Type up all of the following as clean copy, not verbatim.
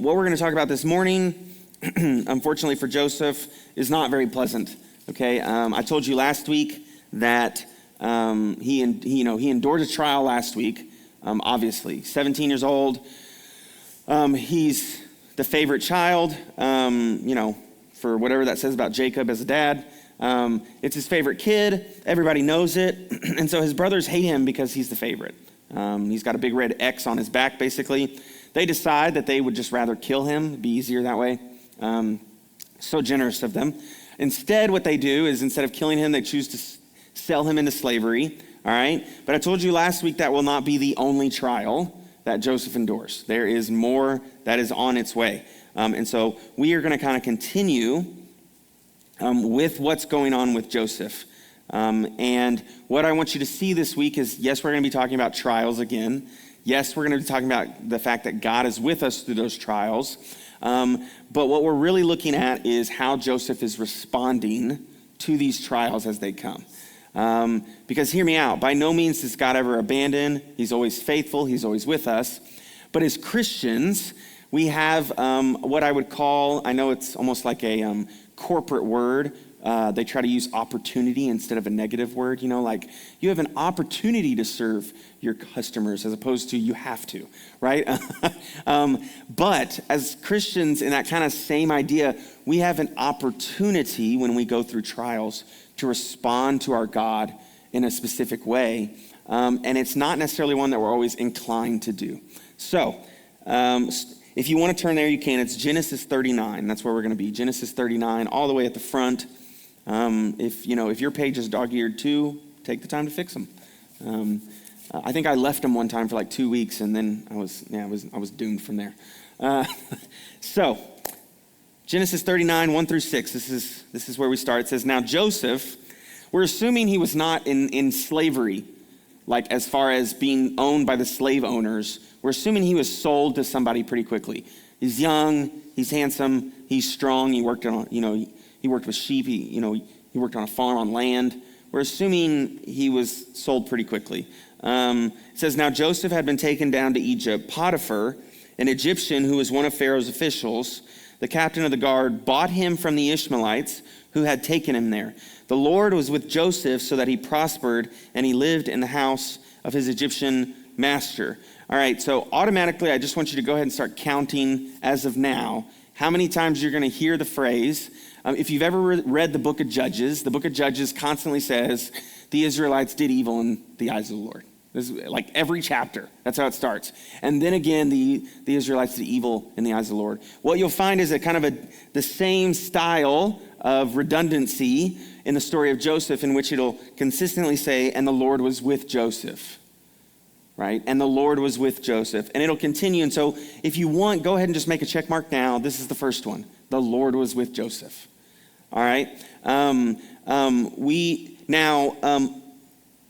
what we're going to talk about this morning, unfortunately for Joseph, is not very pleasant. Okay, I told you last week that he endured a trial last week. Obviously, 17 years old. He's the favorite child. For whatever that says about Jacob as a dad. It's his favorite kid. Everybody knows it. And so his brothers hate him because he's the favorite. He's got a big red X on his back, basically. They decide that they would just rather kill him. It'd be easier that way. So generous of them. Instead, what they do is instead of killing him, they choose to sell him into slavery. All right? But I told you last week that will not be the only trial that Joseph endures. There is more that is on its way. And so we are going to kind of continue with what's going on with Joseph. And what I want you to see this week is, yes, we're going to be talking about trials again. Yes, we're going to be talking about the fact that God is with us through those trials. But what we're really looking at is how Joseph is responding to these trials as they come. Because hear me out, by no means does God ever abandon. He's always faithful. He's always with us. But as Christians, we have what I would call, I know it's almost like a corporate word. They try to use opportunity instead of a negative word. Like you have an opportunity to serve your customers as opposed to you have to, right? But as Christians, in that kind of same idea, we have an opportunity when we go through trials to respond to our God in a specific way. And it's not necessarily one that we're always inclined to do. So if you want to turn there, you can. It's Genesis 39. That's where we're going to be. Genesis 39, all the way at the front. If your page is dog-eared too, take the time to fix them. I think I left them one time for like 2 weeks, and then I was doomed from there. So Genesis 39, 1 through 6. This is where we start. It says, now Joseph, we're assuming he was not in slavery, like as far as being owned by the slave owners. We're assuming he was sold to somebody pretty quickly. He's young, he's handsome, he's strong. He worked on, he worked with sheep. He worked on a farm on land. We're assuming he was sold pretty quickly. It says, now Joseph had been taken down to Egypt. Potiphar, an Egyptian who was one of Pharaoh's officials, the captain of the guard, bought him from the Ishmaelites who had taken him there. The Lord was with Joseph so that he prospered, and he lived in the house of his Egyptian master. All right, so automatically, I just want you to go ahead and start counting as of now how many times you're going to hear the phrase. If you've ever read the book of Judges, the book of Judges constantly says the Israelites did evil in the eyes of the Lord. This is like every chapter. That's how it starts. And then again, the Israelites did evil in the eyes of the Lord. What you'll find is the same style of redundancy in the story of Joseph, in which it'll consistently say, and the Lord was with Joseph. Right? And the Lord was with Joseph. And it'll continue. And so if you want, go ahead and just make a check mark now. This is the first one. The Lord was with Joseph. All right? We now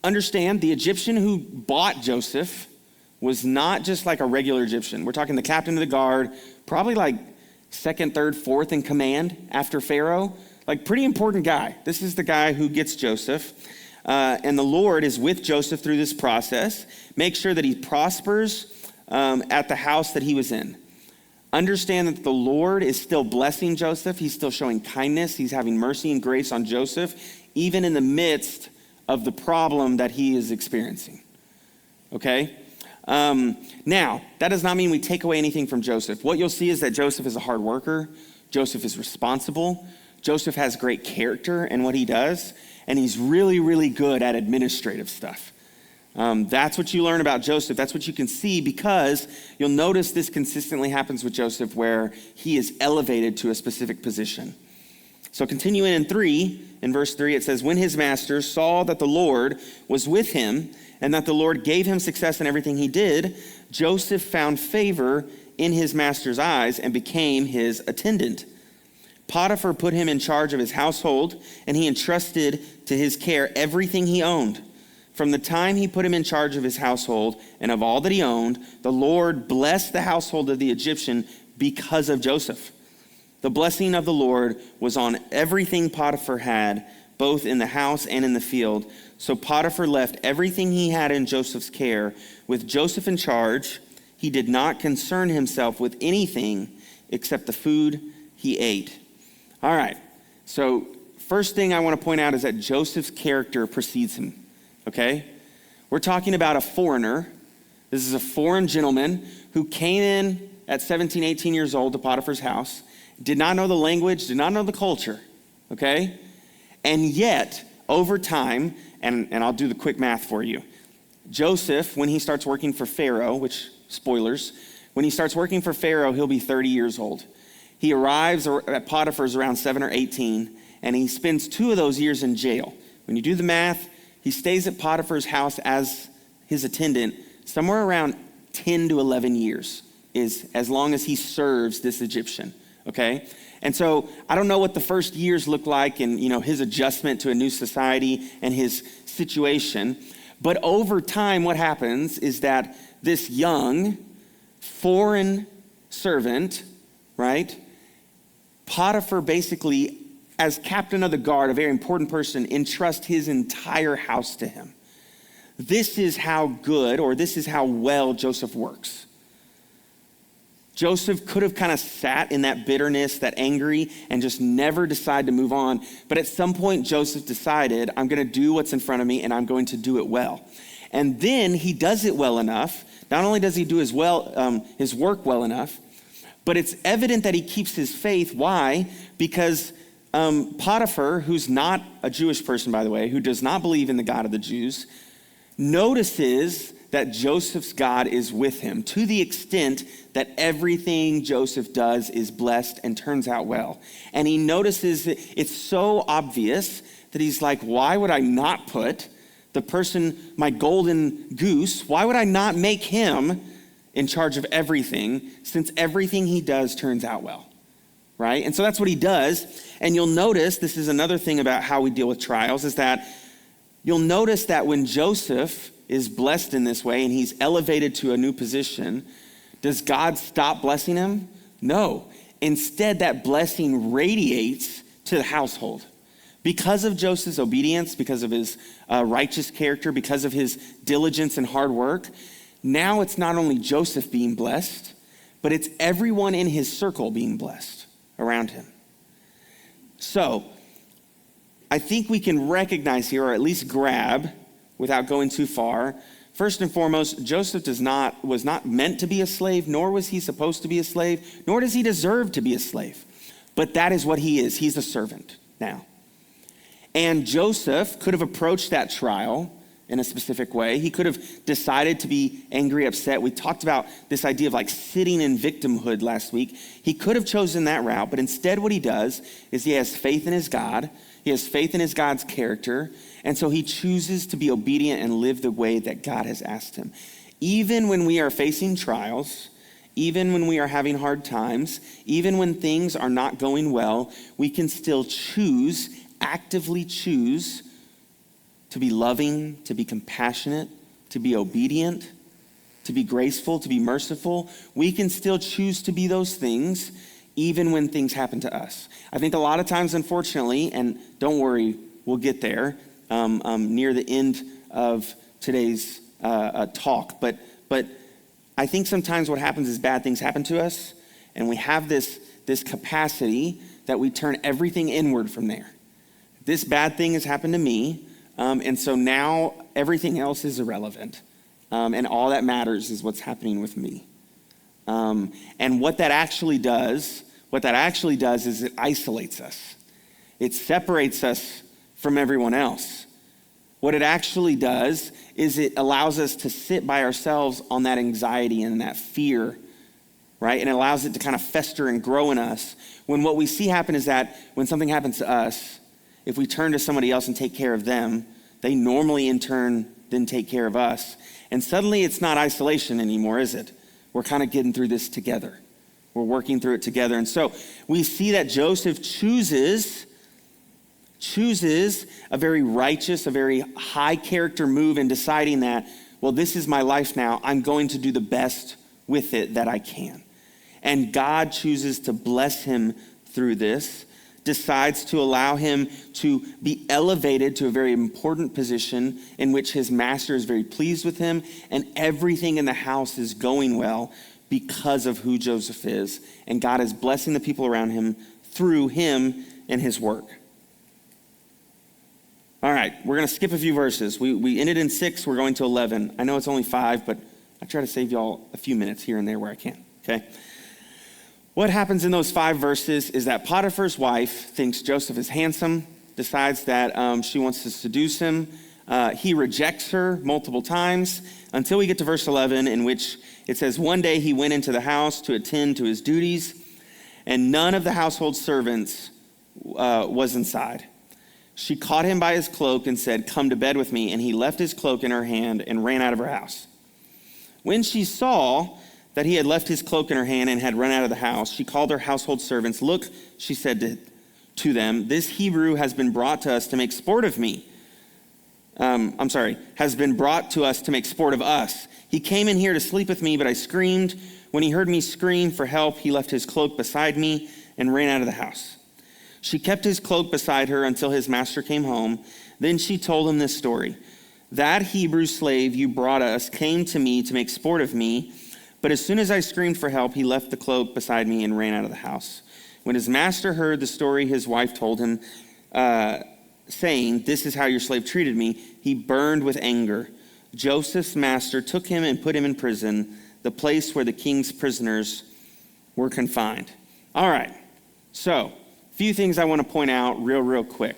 understand the Egyptian who bought Joseph was not just like a regular Egyptian. We're talking the captain of the guard, probably like second, third, fourth in command after Pharaoh. Like pretty important guy. This is the guy who gets Joseph. And the Lord is with Joseph through this process. Make sure that he prospers at the house that he was in. Understand that the Lord is still blessing Joseph. He's still showing kindness. He's having mercy and grace on Joseph, even in the midst of the problem that he is experiencing. Okay? Now, that does not mean we take away anything from Joseph. What you'll see is that Joseph is a hard worker. Joseph is responsible. Joseph has great character in what he does. And he's really, really good at administrative stuff. That's what you learn about Joseph. That's what you can see, because you'll notice this consistently happens with Joseph, where he is elevated to a specific position. So continuing in verse 3, it says, when his master saw that the Lord was with him and that the Lord gave him success in everything he did, Joseph found favor in his master's eyes and became his attendant. Potiphar put him in charge of his household, and he entrusted to his care everything he owned. From the time he put him in charge of his household and of all that he owned, the Lord blessed the household of the Egyptian because of Joseph. The blessing of the Lord was on everything Potiphar had, both in the house and in the field. So Potiphar left everything he had in Joseph's care. With Joseph in charge, he did not concern himself with anything except the food he ate. All right, so first thing I want to point out is that Joseph's character precedes him, okay? We're talking about a foreigner. This is a foreign gentleman who came in at 17, 18 years old to Potiphar's house, did not know the language, did not know the culture, okay? And yet, over time, and I'll do the quick math for you, Joseph, when he starts working for Pharaoh, which, spoilers, when he starts working for Pharaoh, he'll be 30 years old. He arrives at Potiphar's around 7 or 18, and he spends 2 of those years in jail. When you do the math, he stays at Potiphar's house as his attendant somewhere around 10 to 11 years, is as long as he serves this Egyptian, okay? And so I don't know what the first years look like and, his adjustment to a new society and his situation. But over time, what happens is that this young foreign servant, right? Potiphar basically, as captain of the guard, a very important person, entrusts his entire house to him. This is how good, or this is how well Joseph works. Joseph could have kind of sat in that bitterness, that angry, and just never decide to move on. But at some point, Joseph decided, I'm going to do what's in front of me, and I'm going to do it well. And then he does it well enough. Not only does he do his work well enough, but it's evident that he keeps his faith. Why? Because Potiphar, who's not a Jewish person, by the way, who does not believe in the God of the Jews, notices that Joseph's God is with him to the extent that everything Joseph does is blessed and turns out well. And he notices that it's so obvious that he's like, why would I not put the person, my golden goose, why would I not make him in charge of everything, since everything he does turns out well, right? And so that's what he does. And you'll notice, this is another thing about how we deal with trials, is that you'll notice that when Joseph is blessed in this way and he's elevated to a new position, does God stop blessing him? No. Instead, that blessing radiates to the household. Because of Joseph's obedience, because of his righteous character, because of his diligence and hard work, now it's not only Joseph being blessed, but it's everyone in his circle being blessed around him. So, I think we can recognize here, or at least grab, without going too far, first and foremost, Joseph was not meant to be a slave, nor was he supposed to be a slave, nor does he deserve to be a slave. But that is what he is. He's a servant now. And Joseph could have approached that trial in a specific way. He could have decided to be angry, upset. We talked about this idea of like sitting in victimhood last week. He could have chosen that route, but instead what he does is he has faith in his God. He has faith in his God's character. And so he chooses to be obedient and live the way that God has asked him. Even when we are facing trials, even when we are having hard times, even when things are not going well, we can still actively choose to be loving, to be compassionate, to be obedient, to be graceful, to be merciful. We can still choose to be those things even when things happen to us. I think a lot of times, unfortunately, and don't worry, we'll get there near the end of today's talk, but I think sometimes what happens is bad things happen to us, and we have this capacity that we turn everything inward from there. This bad thing has happened to me, and so now everything else is irrelevant, and all that matters is what's happening with me. And what that actually does is it isolates us. It separates us from everyone else. What it actually does is it allows us to sit by ourselves on that anxiety and that fear, right? And it allows it to kind of fester and grow in us. When what we see happen is that when something happens to us, if we turn to somebody else and take care of them, they normally in turn then take care of us. And suddenly it's not isolation anymore, is it? We're kind of getting through this together. We're working through it together. And so we see that Joseph chooses a very righteous, a very high character move in deciding that, well, this is my life now. I'm going to do the best with it that I can. And God chooses to bless him through this, decides to allow him to be elevated to a very important position in which his master is very pleased with him and everything in the house is going well because of who Joseph is. And God is blessing the people around him through him and his work. All right, we're going to skip a few verses. We ended in 6, we're going to 11. I know it's only 5, but I try to save y'all a few minutes here and there where I can, okay? What happens in those 5 verses is that Potiphar's wife thinks Joseph is handsome, decides that she wants to seduce him. He rejects her multiple times until we get to verse 11, in which it says, one day he went into the house to attend to his duties, and none of the household servants was inside. She caught him by his cloak and said, come to bed with me. And he left his cloak in her hand and ran out of her house. When she saw that he had left his cloak in her hand and had run out of the house, she called her household servants. Look, she said to them, this Hebrew has been brought to us to make sport of me. Has been brought to us to make sport of us. He came in here to sleep with me, but I screamed. When he heard me scream for help, he left his cloak beside me and ran out of the house. She kept his cloak beside her until his master came home. Then she told him this story. That Hebrew slave you brought us came to me to make sport of me, but as soon as I screamed for help, he left the cloak beside me and ran out of the house. When his master heard the story his wife told him, saying, this is how your slave treated me, he burned with anger. Joseph's master took him and put him in prison, the place where the king's prisoners were confined. All right, so few things I want to point out real quick.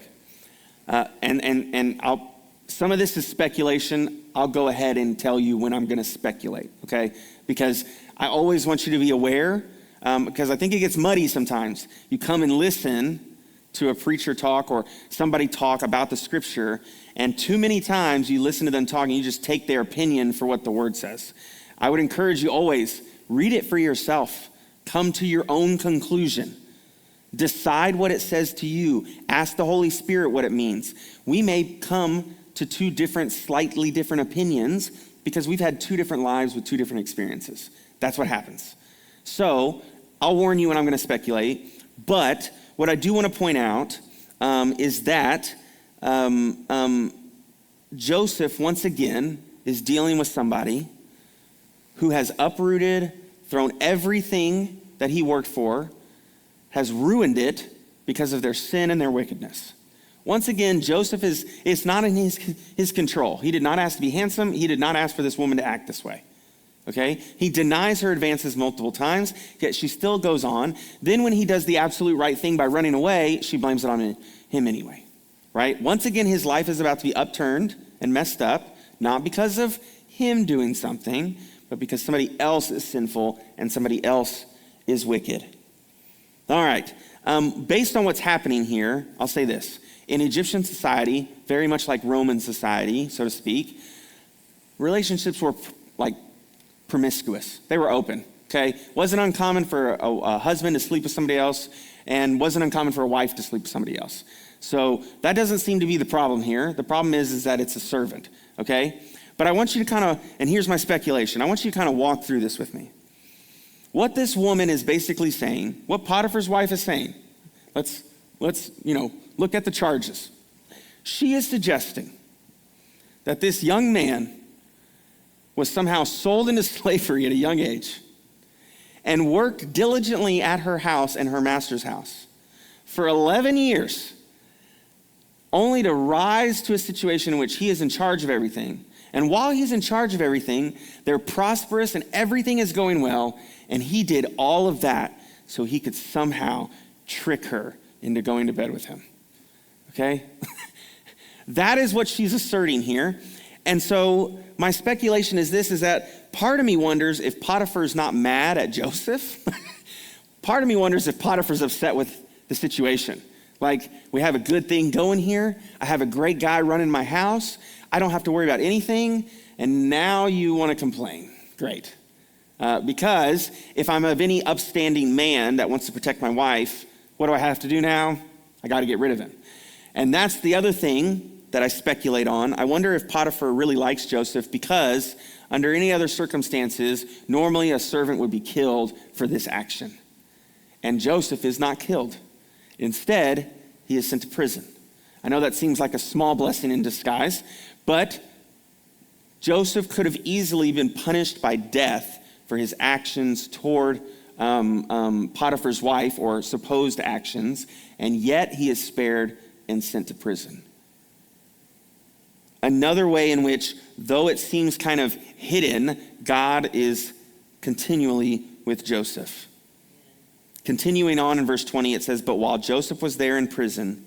Some of this is speculation. I'll go ahead and tell you when I'm going to speculate, okay? Because I always want you to be aware, because I think it gets muddy sometimes. You come and listen to a preacher talk or somebody talk about the scripture, and too many times you listen to them talk and you just take their opinion for what the word says. I would encourage you always, read it for yourself. Come to your own conclusion. Decide what it says to you. Ask the Holy Spirit what it means. We may come to 2 slightly different opinions because we've had 2 different lives with 2 different experiences. That's what happens. So I'll warn you when I'm going to speculate, but what I do want to point out is that Joseph, once again, is dealing with somebody who has uprooted, thrown everything that he worked for, has ruined it because of their sin and their wickedness. Once again, Joseph it's not in his control. He did not ask to be handsome. He did not ask for this woman to act this way. Okay? He denies her advances multiple times, yet she still goes on. Then when he does the absolute right thing by running away, she blames it on him anyway. Right? Once again, his life is about to be upturned and messed up, not because of him doing something, but because somebody else is sinful and somebody else is wicked. All right. Based on what's happening here, I'll say this. In Egyptian society, very much like Roman society, so to speak, relationships were like promiscuous. They were open, okay? Wasn't uncommon for a husband to sleep with somebody else, and wasn't uncommon for a wife to sleep with somebody else. So that doesn't seem to be the problem here. The problem is that it's a servant, okay? But I want you to and here's my speculation. I want you to walk through this with me. What this woman is basically saying, what Potiphar's wife is saying, let's look at the charges. She is suggesting that this young man was somehow sold into slavery at a young age and worked diligently at her house and her master's house for 11 years, only to rise to a situation in which he is in charge of everything. And while he's in charge of everything, they're prosperous and everything is going well, and he did all of that so he could somehow trick her into going to bed with him. Okay? That is what she's asserting here. And so my speculation is that part of me wonders if Potiphar's not mad at Joseph. Part of me wonders if Potiphar's upset with the situation. Like, we have a good thing going here. I have a great guy running my house. I don't have to worry about anything. And now you want to complain. Great. Because if I'm of any upstanding man that wants to protect my wife, what do I have to do now? I got to get rid of him. And that's the other thing that I speculate on. I wonder if Potiphar really likes Joseph because under any other circumstances, normally a servant would be killed for this action. And Joseph is not killed. Instead, he is sent to prison. I know that seems like a small blessing in disguise, but Joseph could have easily been punished by death for his actions toward Potiphar's wife, or supposed actions, and yet he is spared and sent to prison. Another way in which, though it seems kind of hidden, God is continually with Joseph. Continuing on in verse 20, it says, "But while Joseph was there in prison,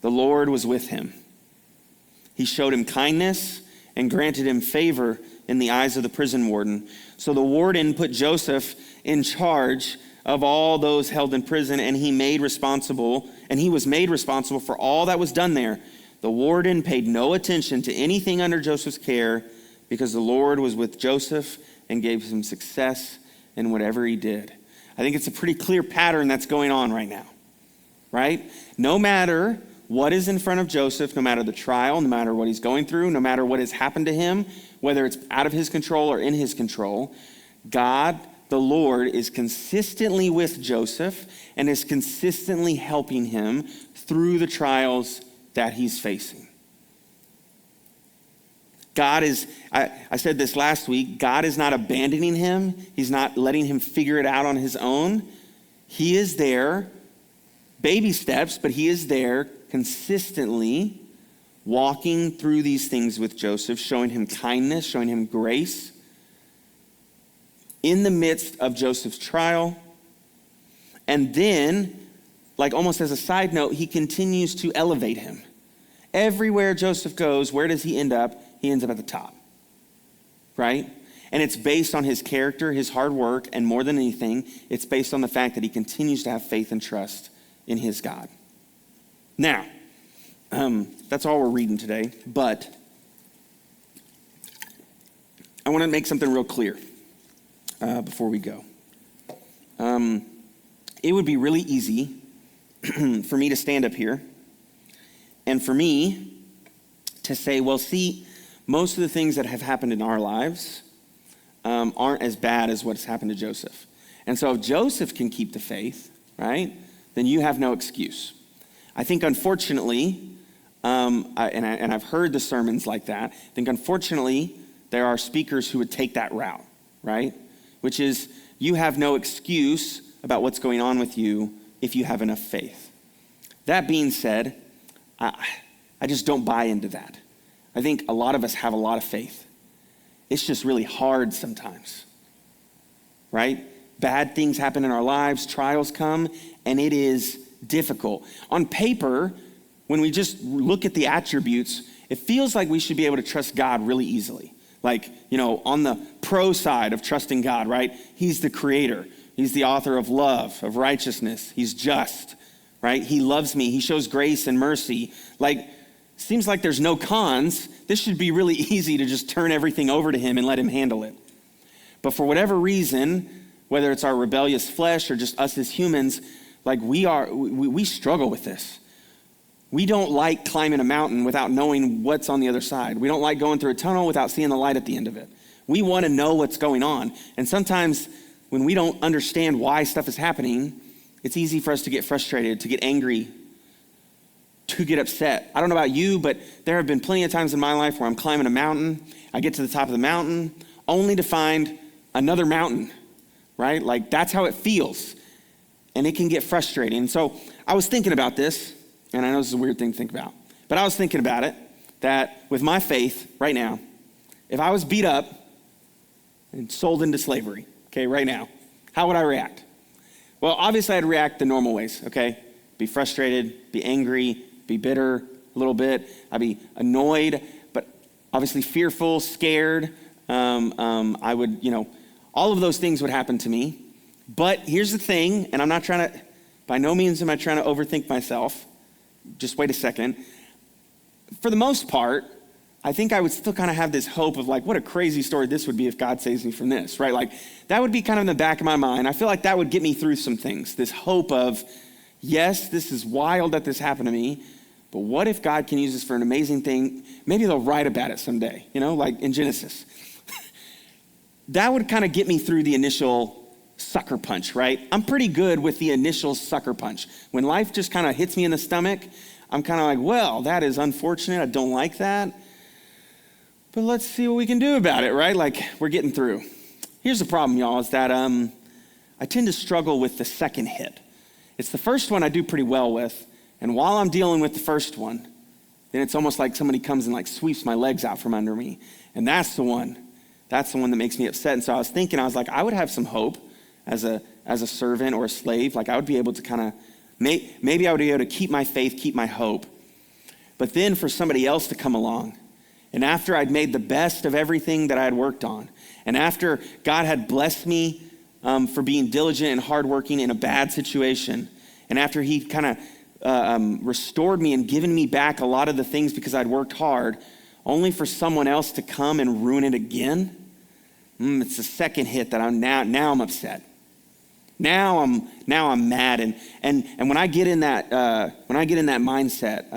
the Lord was with him. He showed him kindness and granted him favor in the eyes of the prison warden. So the warden put Joseph in charge of all those held in prison, and he was made responsible for all that was done there. The warden paid no attention to anything under Joseph's care, because the Lord was with Joseph and gave him success in whatever he did." I think it's a pretty clear pattern that's going on right now, right? No matter what is in front of Joseph, no matter the trial, no matter what he's going through, no matter what has happened to him, whether it's out of his control or in his control, God, the Lord, is consistently with Joseph and is consistently helping him through the trials that he's facing. God is, I said this last week, God is not abandoning him. He's not letting him figure it out on his own. He is there, baby steps, but he is there consistently walking through these things with Joseph, showing him kindness, showing him grace in the midst of Joseph's trial. And then, like almost as a side note, he continues to elevate him. Everywhere Joseph goes, where does he end up? He ends up at the top, right? And it's based on his character, his hard work, and more than anything, it's based on the fact that he continues to have faith and trust in his God. Now, that's all we're reading today, but I want to make something real clear before we go. It would be really easy for me to stand up here and for me to say, well, see, most of the things that have happened in our lives aren't as bad as what's happened to Joseph. And so if Joseph can keep the faith, right, then you have no excuse. I think, unfortunately, and I've heard the sermons like that, I think, unfortunately, there are speakers who would take that route, right? Which is, you have no excuse about what's going on with you if you have enough faith. That being said, I just don't buy into that. I think a lot of us have a lot of faith. It's just really hard sometimes, right? Bad things happen in our lives, trials come, and it is difficult. On paper, when we just look at the attributes, it feels like we should be able to trust God really easily. Like, on the pro side of trusting God, right? He's the creator. He's the author of love, of righteousness. He's just, right? He loves me. He shows grace and mercy. Like, seems like there's no cons. This should be really easy to just turn everything over to him and let him handle it. But for whatever reason, whether it's our rebellious flesh or just us as humans, like we struggle with this. We don't like climbing a mountain without knowing what's on the other side. We don't like going through a tunnel without seeing the light at the end of it. We want to know what's going on. And sometimes when we don't understand why stuff is happening, it's easy for us to get frustrated, to get angry, to get upset. I don't know about you, but there have been plenty of times in my life where I'm climbing a mountain. I get to the top of the mountain only to find another mountain, right? Like, that's how it feels. And it can get frustrating. And so I was thinking about this, and I know this is a weird thing to think about, but I was thinking about it, that with my faith right now, if I was beat up and sold into slavery, okay, right now, how would I react? Well, obviously I'd react the normal ways, okay? Be frustrated, be angry, be bitter a little bit. I'd be annoyed, but obviously fearful, scared. I would, all of those things would happen to me. But here's the thing, and I'm not trying to, by no means am I trying to overthink myself. Just wait a second. For the most part, I think I would still kind of have this hope of like, what a crazy story this would be if God saves me from this, right? Like, that would be kind of in the back of my mind. I feel like that would get me through some things. This hope of, yes, this is wild that this happened to me, but what if God can use this for an amazing thing? Maybe they'll write about it someday, like in Genesis. That would kind of get me through the initial sucker punch, right? I'm pretty good with the initial sucker punch. When life just kind of hits me in the stomach, I'm kind of like, well, that is unfortunate. I don't like that. But let's see what we can do about it, right? Like, we're getting through. Here's the problem, y'all, is that I tend to struggle with the second hit. It's the first one I do pretty well with, and while I'm dealing with the first one, then it's almost like somebody comes and like sweeps my legs out from under me. And that's the one that makes me upset. And so I was like, I would have some hope as a servant or a slave. Like I would be able to kind of, maybe I would be able to keep my faith, keep my hope. But then for somebody else to come along, and after I'd made the best of everything that I had worked on, and after God had blessed me for being diligent and hardworking in a bad situation, and after he kind of restored me and given me back a lot of the things because I'd worked hard, only for someone else to come and ruin it again, it's the second hit that I'm now upset. Now I'm mad, and when I get in that mindset,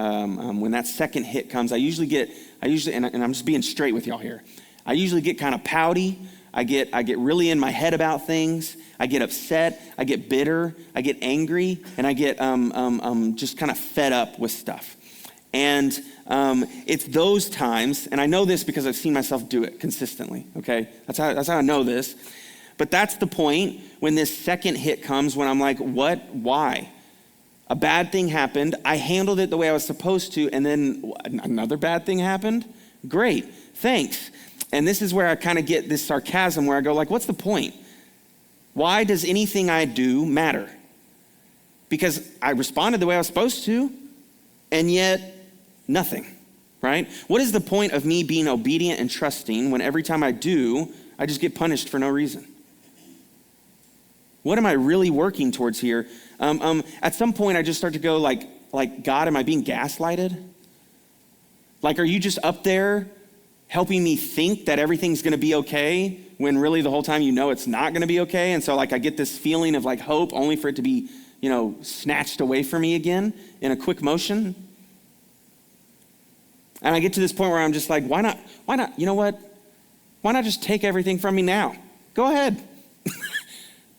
when that second hit comes, I usually and I'm just being straight with y'all here. I usually get kind of pouty. I get really in my head about things. I get upset. I get bitter. I get angry, and I get just kind of fed up with stuff. And it's those times, and I know this because I've seen myself do it consistently. Okay, that's how I know this. But that's the point when this second hit comes, when I'm like, what? Why? A bad thing happened. I handled it the way I was supposed to, and then another bad thing happened. Great, thanks. And this is where I kind of get this sarcasm where I go like, what's the point? Why does anything I do matter? Because I responded the way I was supposed to, and yet nothing, right? What is the point of me being obedient and trusting when every time I do, I just get punished for no reason? What am I really working towards here? At some point, I just start to go like, God, am I being gaslighted? Like, are you just up there helping me think that everything's going to be okay when really the whole time you know it's not going to be okay? And so like I get this feeling of like hope only for it to be, snatched away from me again in a quick motion. And I get to this point where I'm just like, why not, you know what? Why not just take everything from me now? Go ahead.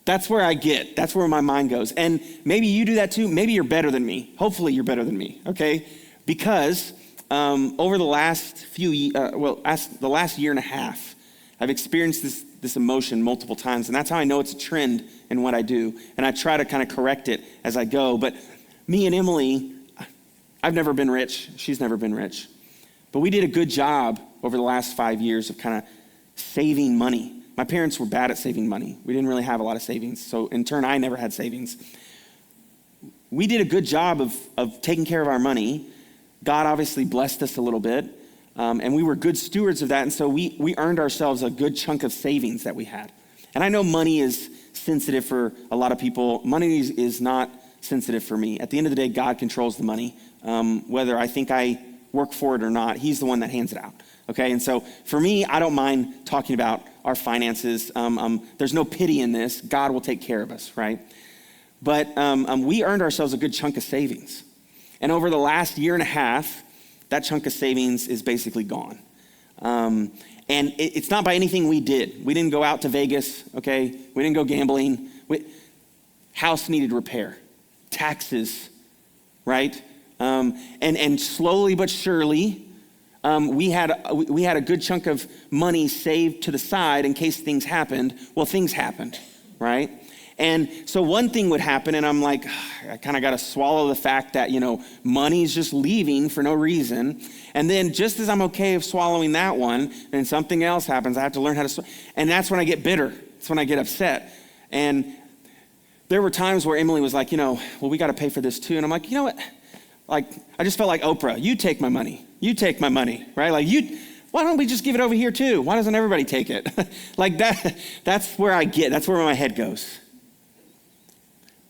That's where that's where my mind goes. And maybe you do that too. Maybe you're better than me. Hopefully you're better than me, okay? Because over the last the last year and a half, I've experienced this emotion multiple times, and that's how I know it's a trend in what I do. And I try to kind of correct it as I go. But me and Emily, I've never been rich. She's never been rich. But we did a good job over the last 5 years of kind of saving money. My parents were bad at saving money. We didn't really have a lot of savings. So in turn, I never had savings. We did a good job of taking care of our money. God obviously blessed us a little bit. And we were good stewards of that. And so we earned ourselves a good chunk of savings that we had. And I know money is sensitive for a lot of people. Money is not sensitive for me. At the end of the day, God controls the money. Whether I think I work for it or not, he's the one that hands it out. Okay, and so for me, I don't mind talking about our finances. There's no pity in this. God will take care of us, right? But we earned ourselves a good chunk of savings. And over the last year and a half, that chunk of savings is basically gone. And it's not by anything we did. We didn't go out to Vegas, okay? We didn't go gambling. House needed repair. Taxes, right? And slowly but surely, we had a good chunk of money saved to the side in case things happened. Well, things happened, right? And so one thing would happen, and I'm like, I kind of got to swallow the fact that, money's just leaving for no reason. And then just as I'm okay of swallowing that one, and something else happens, I have to learn how to, and that's when I get bitter. That's when I get upset. And there were times where Emily was like, well, we got to pay for this too. And I'm like, you know what? Like, I just felt like Oprah. You take my money. You take my money, right? Like why don't we just give it over here too? Why doesn't everybody take it? Like that's where that's where my head goes.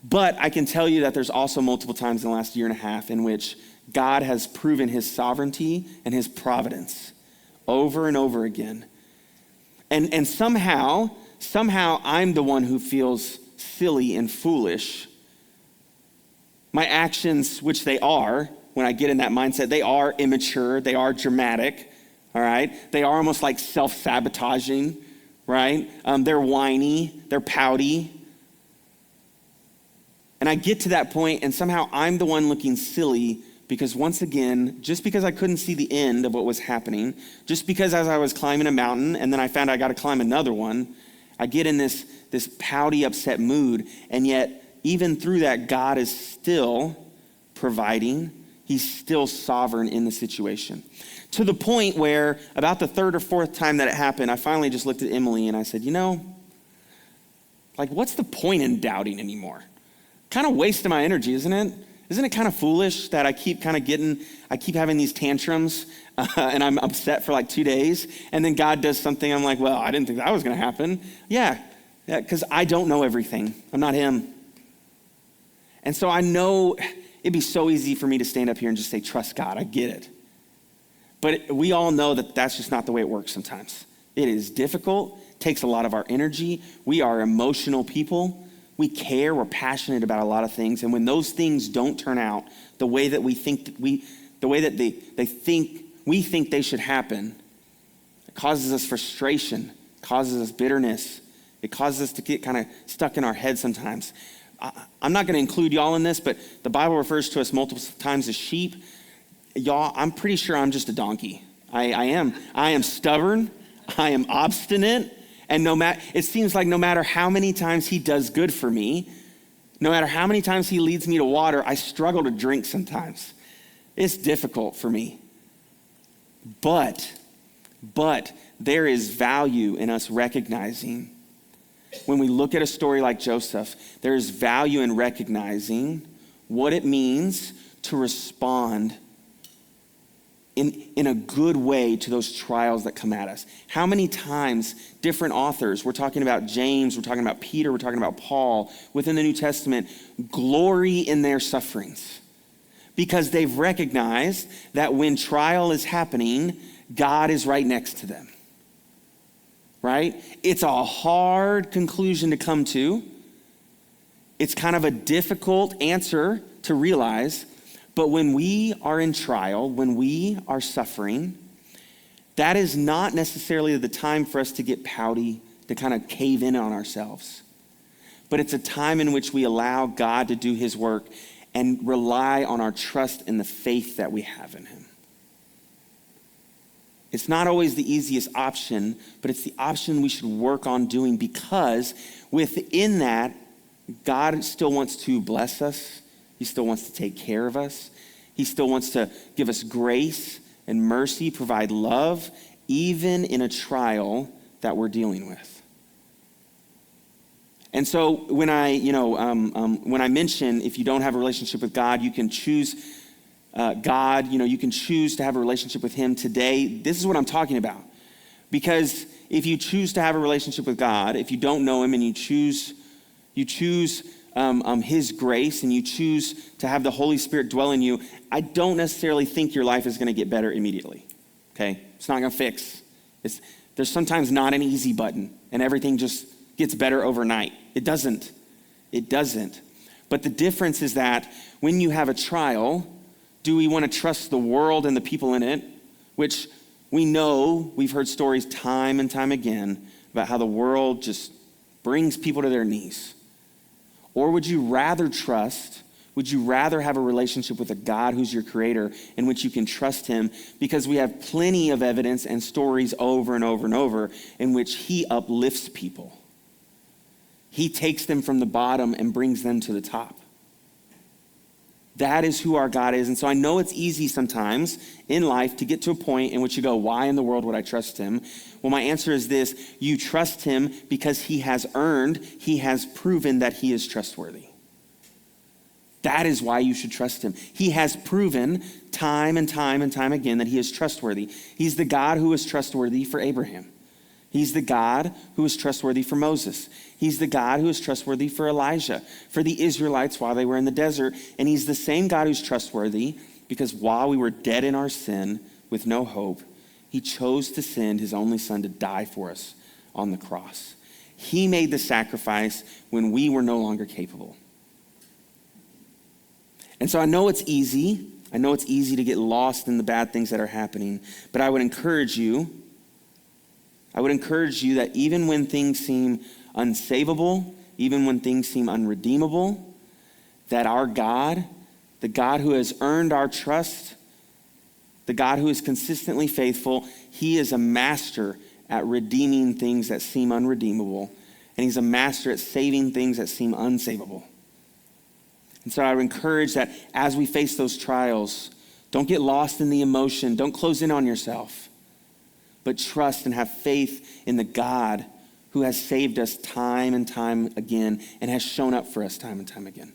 But I can tell you that there's also multiple times in the last year and a half in which God has proven his sovereignty and his providence over and over again. And somehow I'm the one who feels silly and foolish. My actions, which they are, when I get in that mindset, they are immature, they are dramatic, all right? They are almost like self-sabotaging, right? They're whiny, they're pouty. And I get to that point, and somehow I'm the one looking silly because once again, just because I couldn't see the end of what was happening, just because as I was climbing a mountain and then I found I got to climb another one, I get in this pouty, upset mood, and yet even through that, God is still providing. He's still sovereign in the situation. To the point where about the third or fourth time that it happened, I finally just looked at Emily and I said, what's the point in doubting anymore? Kind of wasting my energy, isn't it? Isn't it kind of foolish that I keep having these tantrums and I'm upset for like 2 days, and then God does something, I'm like, well, I didn't think that was gonna happen. Yeah, because I don't know everything. I'm not him. And so I know it'd be so easy for me to stand up here and just say, trust God, I get it. But we all know that that's just not the way it works sometimes. It is difficult, takes a lot of our energy. We are emotional people. We care, we're passionate about a lot of things. And when those things don't turn out the way that we think we think they should happen, it causes us frustration, causes us bitterness. It causes us to get kind of stuck in our head sometimes. I'm not going to include y'all in this, but the Bible refers to us multiple times as sheep. Y'all, I'm pretty sure I'm just a donkey. I am stubborn. I am obstinate. And it seems like no matter how many times he does good for me, no matter how many times he leads me to water, I struggle to drink sometimes. It's difficult for me. But there is value in us recognizing, when we look at a story like Joseph, there is value in recognizing what it means to respond in a good way to those trials that come at us. How many times different authors, we're talking about James, we're talking about Peter, we're talking about Paul, within the New Testament, glory in their sufferings. Because they've recognized that when trial is happening, God is right next to them. Right? It's a hard conclusion to come to. It's kind of a difficult answer to realize. But when we are in trial, when we are suffering, that is not necessarily the time for us to get pouty, to kind of cave in on ourselves. But it's a time in which we allow God to do his work and rely on our trust in the faith that we have in him. It's not always the easiest option, but it's the option we should work on doing, because within that, God still wants to bless us. He still wants to take care of us. He still wants to give us grace and mercy, provide love, even in a trial that we're dealing with. And so when I mention, if you don't have a relationship with God, you can choose God. You can choose to have a relationship with him today. This is what I'm talking about. Because if you choose to have a relationship with God, if you don't know him and you choose his grace and you choose to have the Holy Spirit dwell in you, I don't necessarily think your life is going to get better immediately. Okay? It's not going to fix. There's sometimes not an easy button and everything just gets better overnight. It doesn't. But the difference is that when you have a trial, do we want to trust the world and the people in it, which we know, we've heard stories time and time again about how the world just brings people to their knees? Or would you rather have a relationship with a God who's your creator, in which you can trust him, because we have plenty of evidence and stories over and over and over in which he uplifts people. He takes them from the bottom and brings them to the top. That is who our God is. And so I know it's easy sometimes in life to get to a point in which you go, why in the world would I trust him? Well, my answer is this: you trust him because he has proven that he is trustworthy. That is why you should trust him. He has proven time and time and time again that he is trustworthy. He's the God who was trustworthy for Abraham. He's the God who was trustworthy for Moses. He's the God who was trustworthy for Elijah, for the Israelites while they were in the desert. And he's the same God who's trustworthy because while we were dead in our sin with no hope, he chose to send his only son to die for us on the cross. He made the sacrifice when we were no longer capable. And so I know it's easy. I know it's easy to get lost in the bad things that are happening, but I would encourage you that even when things seem unsavable, even when things seem unredeemable, that our God, the God who has earned our trust, the God who is consistently faithful, he is a master at redeeming things that seem unredeemable. and he's a master at saving things that seem unsavable. And so I would encourage that as we face those trials, don't get lost in the emotion. Don't close in on yourself, but trust and have faith in the God who has saved us time and time again and has shown up for us time and time again.